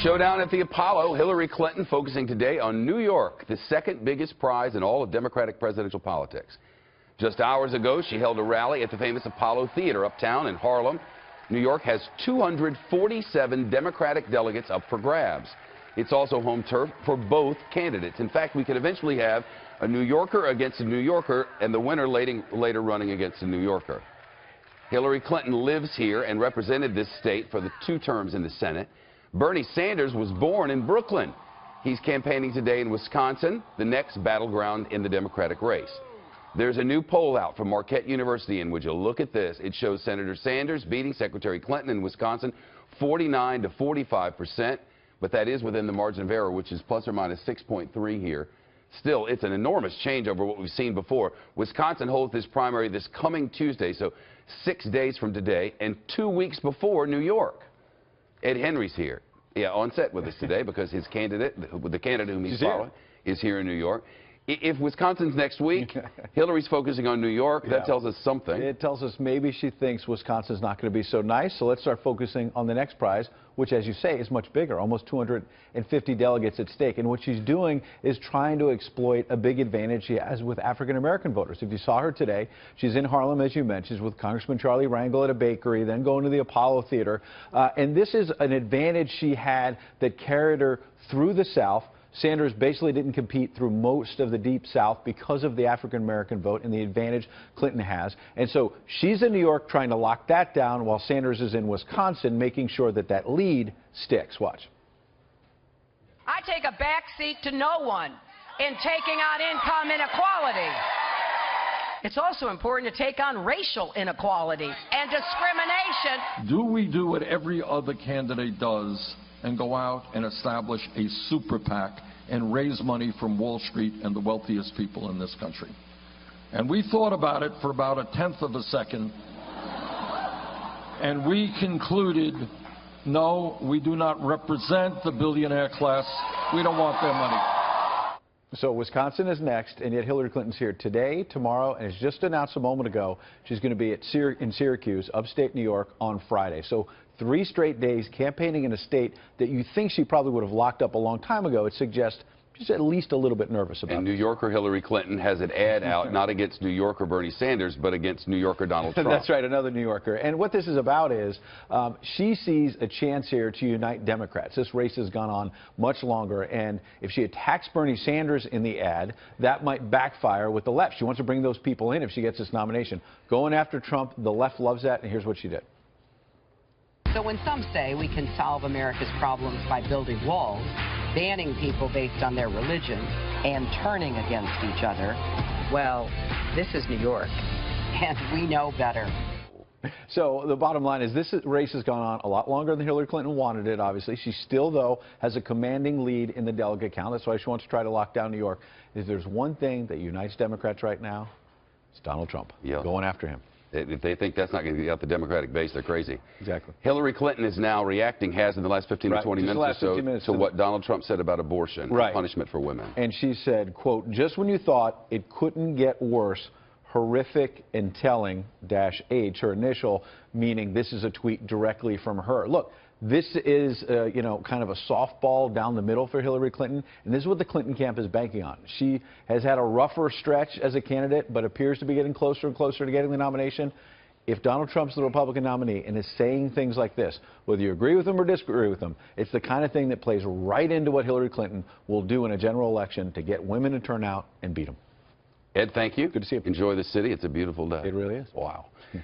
Showdown at the Apollo. Hillary Clinton focusing today on New York, the second biggest prize in all of Democratic presidential politics. Just hours ago, she held a rally at the famous Apollo Theater uptown in Harlem. New York has 247 Democratic delegates up for grabs. It's also home turf for both candidates. In fact, we could eventually have a New Yorker against a New Yorker and the winner later running against a New Yorker. Hillary Clinton lives here and represented this state for the 2 terms in the Senate. Bernie Sanders was born in Brooklyn. He's campaigning today in Wisconsin, the next battleground in the Democratic race. There's a new poll out from Marquette University, and would you look at this? It shows Senator Sanders beating Secretary Clinton in Wisconsin 49 to 45%, but that is within the margin of error, which is plus or minus 6.3 here. Still, it's an enormous change over what we've seen before. Wisconsin holds this primary this coming Tuesday, so 6 days from today, and 2 weeks before New York. Ed Henry's here, on set with us today because his candidate, the candidate whom he's following, is here in New York. If Wisconsin's next week, Hillary's focusing on New York. That tells us something. It tells us maybe she thinks Wisconsin's not going to be so nice. So let's start focusing on the next prize, which, as you say, is much bigger, almost 250 delegates at stake. And what she's doing is trying to exploit a big advantage she has with African-American voters. If you saw her today, she's in Harlem, as you mentioned, with Congressman Charlie Rangel at a bakery, then going to the Apollo Theater. And this is an advantage she had that carried her through the South. Sanders basically didn't compete through most of the Deep South because of the African-American vote and the advantage Clinton has. And so she's in New York trying to lock that down while Sanders is in Wisconsin making sure that that lead sticks. Watch. I take a back seat to no one in taking on income inequality. It's also important to take on racial inequality and discrimination. Do we do what every other candidate does and go out and establish a super PAC and raise money from Wall Street and the wealthiest people in this country? And we thought about it for about 1/10 of a second, and we concluded, no, we do not represent the billionaire class. We don't want their money. So Wisconsin is next, and yet Hillary Clinton's here today, tomorrow, and as just announced a moment ago, she's going to be in Syracuse, upstate New York, on Friday. So 3 straight days campaigning in a state that you think she probably would have locked up a long time ago. It suggests she's at least a little bit nervous about it. And New Yorker Hillary Clinton has an ad out, not against New Yorker Bernie Sanders, but against New Yorker Donald Trump. That's right, another New Yorker. And what this is about is she sees a chance here to unite Democrats. This race has gone on much longer, and if she attacks Bernie Sanders in the ad, that might backfire with the left. She wants to bring those people in if she gets this nomination. Going after Trump, the left loves that, and here's what she did. So when some say we can solve America's problems by building walls, banning people based on their religion, and turning against each other, well, this is New York, and we know better. So the bottom line is this race has gone on a lot longer than Hillary Clinton wanted it, obviously. She still, though, has a commanding lead in the delegate count. That's why she wants to try to lock down New York. If there's one thing that unites Democrats right now, it's Donald Trump. Going after him. If they think that's not going to get out the Democratic base, they're crazy. Exactly. Hillary Clinton is now reacting, has in the last 15 to 20 minutes or so, to what Donald Trump said about abortion and punishment for women. And she said, quote, just when you thought it couldn't get worse, horrific and telling, -H, her initial, meaning this is a tweet directly from her. Look, this is, you know, kind of a softball down the middle for Hillary Clinton, and this is what the Clinton camp is banking on. She has had a rougher stretch as a candidate, but appears to be getting closer and closer to getting the nomination. If Donald Trump's the Republican nominee and is saying things like this, whether you agree with him or disagree with him, it's the kind of thing that plays right into what Hillary Clinton will do in a general election to get women to turn out and beat them. Ed, thank you. Good to see you. Enjoy the city. It's a beautiful day. It really is. Wow.